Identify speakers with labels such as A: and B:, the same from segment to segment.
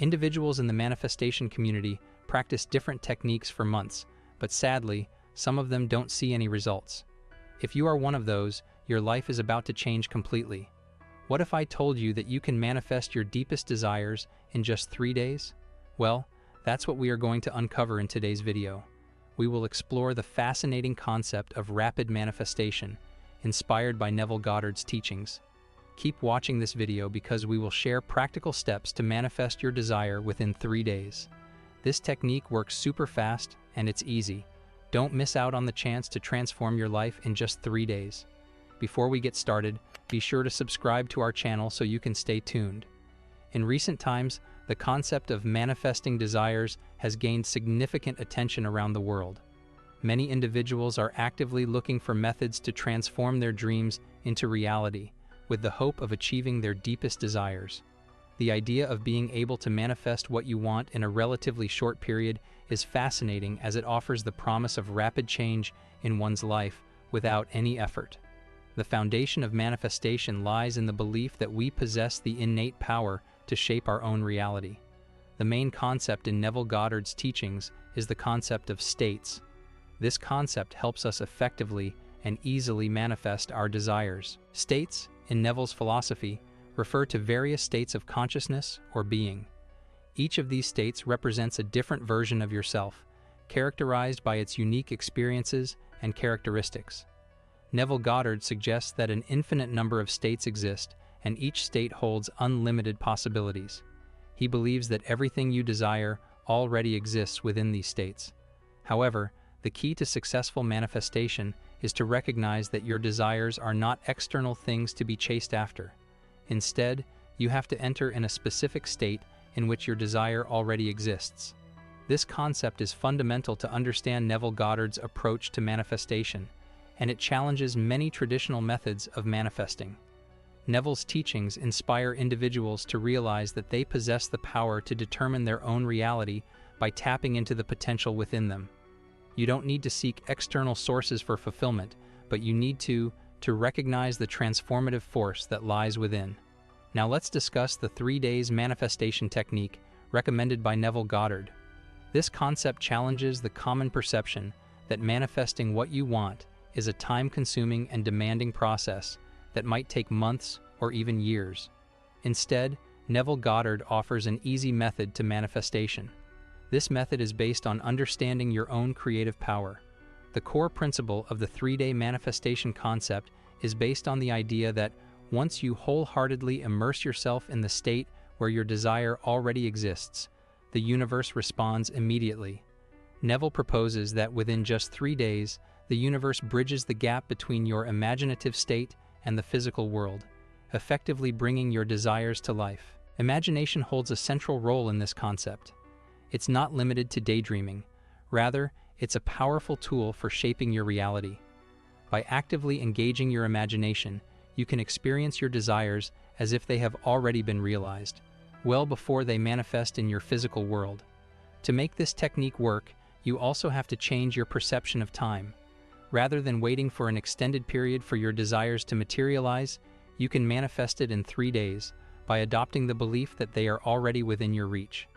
A: Individuals in the manifestation community practice different techniques for months, but sadly, some of them don't see any results. If you are one of those, your life is about to change completely. What if I told you that you can manifest your deepest desires in just 3 days? Well, that's what we are going to uncover in today's video. We will explore the fascinating concept of rapid manifestation, inspired by Neville Goddard's teachings. Keep watching this video because we will share practical steps to manifest your desire within 3 days. This technique works super fast and it's easy. Don't miss out on the chance to transform your life in just 3 days. Before we get started, be sure to subscribe to our channel so you can stay tuned. In recent times, the concept of manifesting desires has gained significant attention around the world. Many individuals are actively looking for methods to transform their dreams into reality, with the hope of achieving their deepest desires. The idea of being able to manifest what you want in a relatively short period is fascinating as it offers the promise of rapid change in one's life without any effort. The foundation of manifestation lies in the belief that we possess the innate power to shape our own reality. The main concept in Neville Goddard's teachings is the concept of states. This concept helps us effectively and easily manifest our desires. States, in Neville's philosophy, refer to various states of consciousness or being. Each of these states represents a different version of yourself, characterized by its unique experiences and characteristics. Neville Goddard suggests that an infinite number of states exist, and each state holds unlimited possibilities. He believes that everything you desire already exists within these states. However, the key to successful manifestation is to recognize that your desires are not external things to be chased after. Instead, you have to enter in a specific state in which your desire already exists. This concept is fundamental to understand Neville Goddard's approach to manifestation, and it challenges many traditional methods of manifesting. Neville's teachings inspire individuals to realize that they possess the power to determine their own reality by tapping into the potential within them. You don't need to seek external sources for fulfillment, but you need to recognize the transformative force that lies within. Now let's discuss the 3 days manifestation technique recommended by Neville Goddard. This concept challenges the common perception that manifesting what you want is a time-consuming and demanding process that might take months or even years. Instead, Neville Goddard offers an easy method to manifestation. This method is based on understanding your own creative power. The core principle of the 3-day manifestation concept is based on the idea that once you wholeheartedly immerse yourself in the state where your desire already exists, the universe responds immediately. Neville proposes that within just 3 days, the universe bridges the gap between your imaginative state and the physical world, effectively bringing your desires to life. Imagination holds a central role in this concept. It's not limited to daydreaming. Rather, it's a powerful tool for shaping your reality. By actively engaging your imagination, you can experience your desires as if they have already been realized, well before they manifest in your physical world. To make this technique work, you also have to change your perception of time. Rather than waiting for an extended period for your desires to materialize, you can manifest it in 3 days by adopting the belief that they are already within your reach.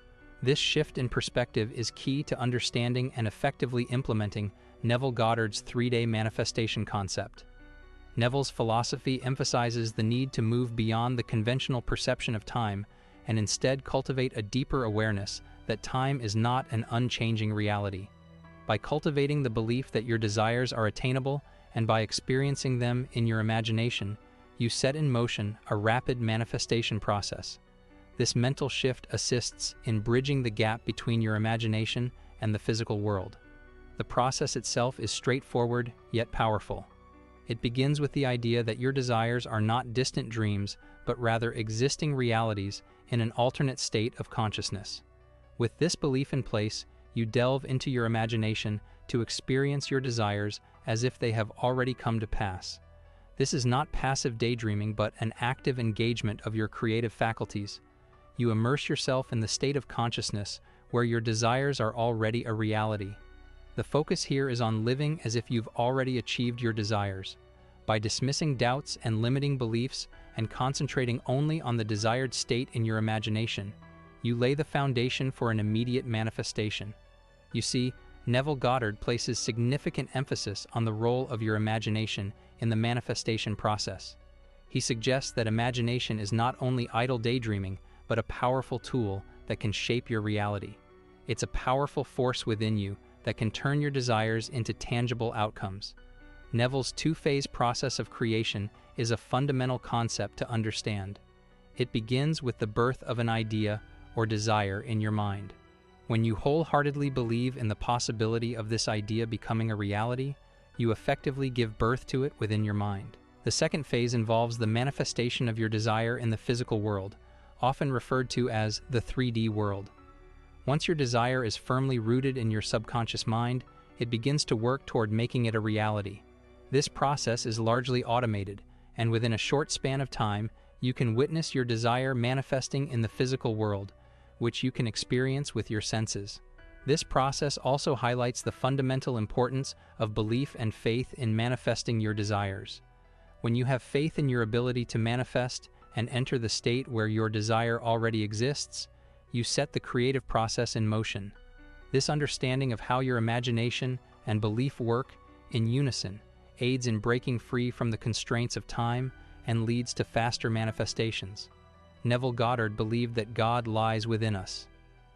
A: This shift in perspective is key to understanding and effectively implementing Neville Goddard's 3-day manifestation concept. Neville's philosophy emphasizes the need to move beyond the conventional perception of time and instead cultivate a deeper awareness that time is not an unchanging reality. By cultivating the belief that your desires are attainable and by experiencing them in your imagination, you set in motion a rapid manifestation process. This mental shift assists in bridging the gap between your imagination and the physical world. The process itself is straightforward yet powerful. It begins with the idea that your desires are not distant dreams, but rather existing realities in an alternate state of consciousness. With this belief in place, you delve into your imagination to experience your desires as if they have already come to pass. This is not passive daydreaming, but an active engagement of your creative faculties. You immerse yourself in the state of consciousness where your desires are already a reality. The focus here is on living as if you've already achieved your desires. By dismissing doubts and limiting beliefs and concentrating only on the desired state in your imagination, you lay the foundation for an immediate manifestation. You see, Neville Goddard places significant emphasis on the role of your imagination in the manifestation process. He suggests that imagination is not only idle daydreaming, but a powerful tool that can shape your reality. It's a powerful force within you that can turn your desires into tangible outcomes. Neville's two-phase process of creation is a fundamental concept to understand. It begins with the birth of an idea or desire in your mind. When you wholeheartedly believe in the possibility of this idea becoming a reality, you effectively give birth to it within your mind. The second phase involves the manifestation of your desire in the physical world, often referred to as the 3D world. Once your desire is firmly rooted in your subconscious mind, it begins to work toward making it a reality. This process is largely automated, and within a short span of time, you can witness your desire manifesting in the physical world, which you can experience with your senses. This process also highlights the fundamental importance of belief and faith in manifesting your desires. When you have faith in your ability to manifest and enter the state where your desire already exists, you set the creative process in motion. This understanding of how your imagination and belief work in unison aids in breaking free from the constraints of time and leads to faster manifestations. Neville Goddard believed that God lies within us.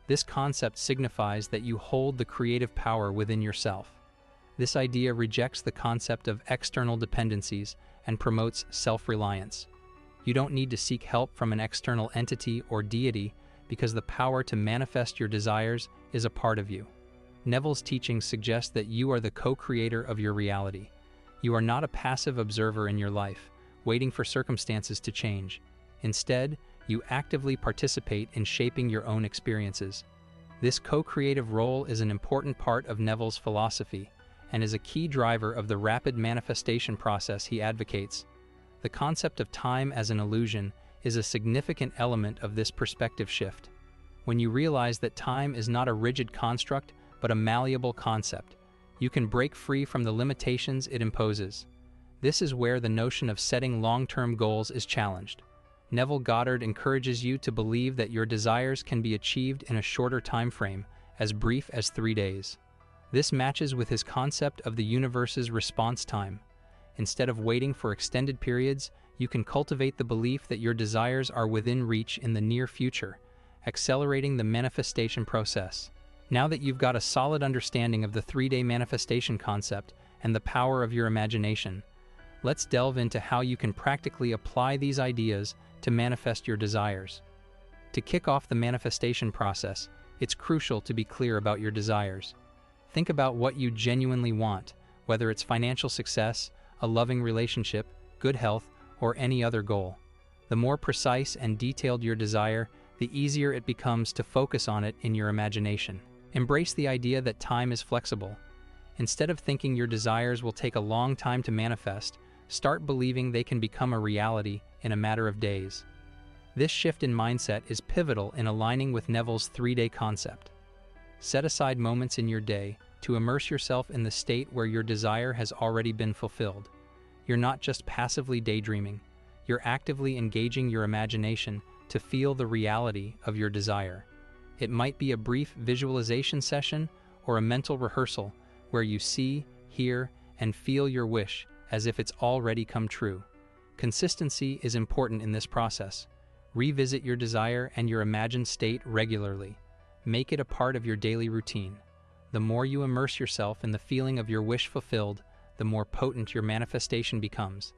A: This concept signifies that you hold the creative power within yourself. This idea rejects the concept of external dependencies and promotes self-reliance. You don't need to seek help from an external entity or deity because the power to manifest your desires is a part of you. Neville's teachings suggest that you are the co-creator of your reality. You are not a passive observer in your life, waiting for circumstances to change. Instead, you actively participate in shaping your own experiences. This co-creative role is an important part of Neville's philosophy and is a key driver of the rapid manifestation process he advocates. The concept of time as an illusion is a significant element of this perspective shift. When you realize that time is not a rigid construct, but a malleable concept, you can break free from the limitations it imposes. This is where the notion of setting long-term goals is challenged. Neville Goddard encourages you to believe that your desires can be achieved in a shorter time frame, as brief as 3 days. This matches with his concept of the universe's response time. Instead of waiting for extended periods, you can cultivate the belief that your desires are within reach in the near future, accelerating the manifestation process. Now that you've got a solid understanding of the 3-day manifestation concept and the power of your imagination, let's delve into how you can practically apply these ideas to manifest your desires. To kick off the manifestation process, it's crucial to be clear about your desires. Think about what you genuinely want, whether it's financial success, a loving relationship, good health, or any other goal. The more precise and detailed your desire, the easier it becomes to focus on it in your imagination. Embrace the idea that time is flexible. Instead of thinking your desires will take a long time to manifest, start believing they can become a reality in a matter of days. This shift in mindset is pivotal in aligning with Neville's 3-day concept. Set aside moments in your day to immerse yourself in the state where your desire has already been fulfilled. You're not just passively daydreaming, you're actively engaging your imagination to feel the reality of your desire. It might be a brief visualization session or a mental rehearsal where you see, hear, and feel your wish as if it's already come true. Consistency is important in this process. Revisit your desire and your imagined state regularly. Make it a part of your daily routine. The more you immerse yourself in the feeling of your wish fulfilled, the more potent your manifestation becomes.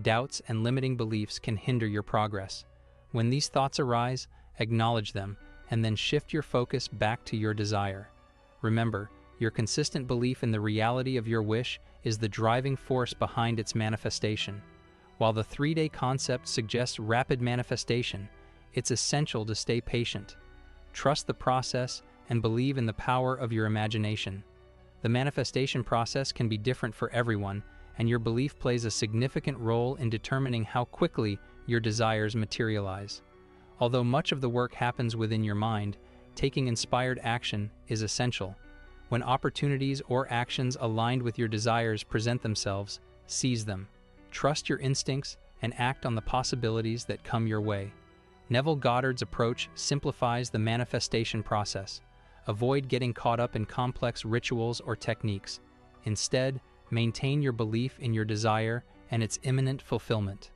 A: Doubts and limiting beliefs can hinder your progress. When these thoughts arise, acknowledge them, and then shift your focus back to your desire. Remember, your consistent belief in the reality of your wish is the driving force behind its manifestation. While the 3-day concept suggests rapid manifestation, it's essential to stay patient. Trust the process and believe in the power of your imagination. The manifestation process can be different for everyone, and your belief plays a significant role in determining how quickly your desires materialize. Although much of the work happens within your mind, taking inspired action is essential. When opportunities or actions aligned with your desires present themselves, seize them. Trust your instincts and act on the possibilities that come your way. Neville Goddard's approach simplifies the manifestation process. Avoid getting caught up in complex rituals or techniques. Instead, maintain your belief in your desire and its imminent fulfillment.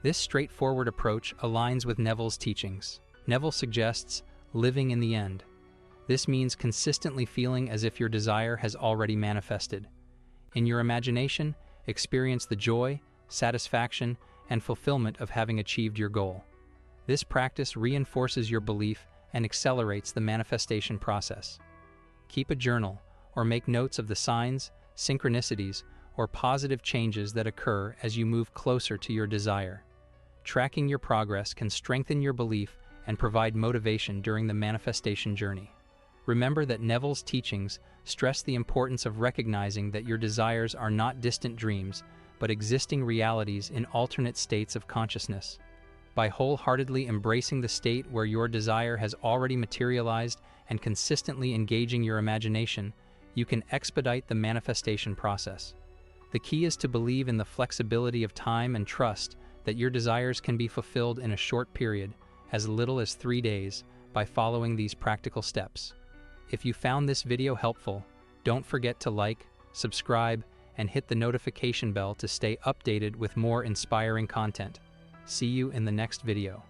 A: This straightforward approach aligns with Neville's teachings. Neville suggests living in the end. This means consistently feeling as if your desire has already manifested. In your imagination, experience the joy, satisfaction, and fulfillment of having achieved your goal. This practice reinforces your belief and accelerates the manifestation process. Keep a journal or make notes of the signs, synchronicities, or positive changes that occur as you move closer to your desire. Tracking your progress can strengthen your belief and provide motivation during the manifestation journey. Remember that Neville's teachings stress the importance of recognizing that your desires are not distant dreams, but existing realities in alternate states of consciousness. By wholeheartedly embracing the state where your desire has already materialized and consistently engaging your imagination, you can expedite the manifestation process. The key is to believe in the flexibility of time and trust that your desires can be fulfilled in a short period, as little as 3 days, by following these practical steps. If you found this video helpful, don't forget to like, subscribe, and hit the notification bell to stay updated with more inspiring content. See you in the next video.